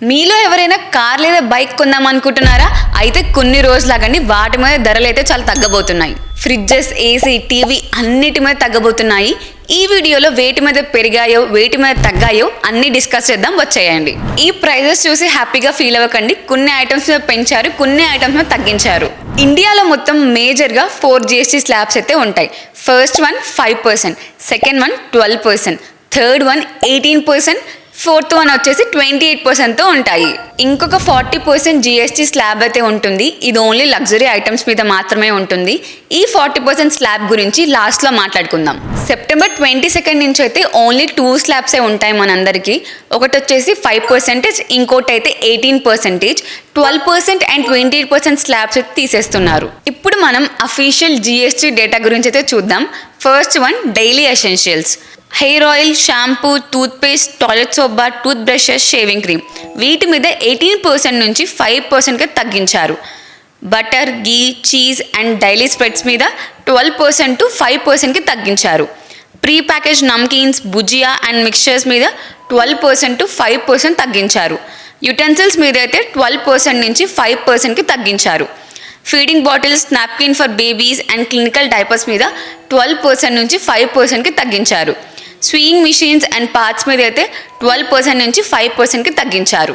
మీలో ఎవరైనా కార్ లేదా బైక్ కొందాం అనుకుంటున్నారా? అయితే కొన్ని రోజులాగండి, వాటి మీద ధరలు అయితే చాలా తగ్గబోతున్నాయి. ఫ్రిడ్జెస్, ఏసీ, టీవీ అన్నిటి మీద తగ్గబోతున్నాయి. ఈ వీడియోలో వేటి మీద పెరిగాయో, వేటి మీద తగ్గాయో అన్ని డిస్కస్ చేద్దాం, వచ్చేయండి. ఈ ప్రైజెస్ చూసి హ్యాపీగా ఫీల్ అవ్వకండి. కొన్ని ఐటమ్స్ మీద పెంచారు, కొన్ని ఐటమ్స్ మీద తగ్గించారు. ఇండియాలో మొత్తం మేజర్గా 4 GST స్లాబ్స్ అయితే ఉంటాయి. First one 5%, second one 12%, third one 18%, fourth one వచ్చేసి 28%తో ఉంటాయి. ఇంకొక 40% GST స్లాబ్ అయితే ఉంటుంది. ఇది ఓన్లీ లగ్జరీ ఐటమ్స్ మీద మాత్రమే ఉంటుంది. ఈ 40% స్లాబ్ గురించి లాస్ట్లో మాట్లాడుకుందాం. సెప్టెంబర్ 22 నుంచి అయితే ఓన్లీ 2 స్లాబ్సే ఉంటాయి మనందరికీ. ఒకటి వచ్చేసి 5%, ఇంకోటి అయితే 18%, 12% అండ్ 28% స్లాబ్స్ అయితే తీసేస్తున్నారు. ఇప్పుడు మనం అఫీషియల్ GST డేటా గురించి అయితే చూద్దాం. First one daily essentials. Hair oil, shampoo, toothpaste, toilet soap bar, tooth brushes, shaving cream వీటి మీద 18% నుంచి 5%కి తగ్గించారు. Butter, ghee, cheese and daily spreads మీద 12% టు 5%కి తగ్గించారు. Pre package namkeens, bhujia and mixtures మీద 12% టు 5% తగ్గించారు. యుటెన్సిల్స్ మీద అయితే 12% నుంచి 5%కి తగ్గించారు. Feeding bottles, napkin for babies and clinical diapers మీద 12% నుంచి 5%కి తగ్గించారు. స్వింగ్ మిషన్స్ అండ్ పార్ట్స్ మీద అయితే 12% నుంచి 5%కి తగ్గించారు.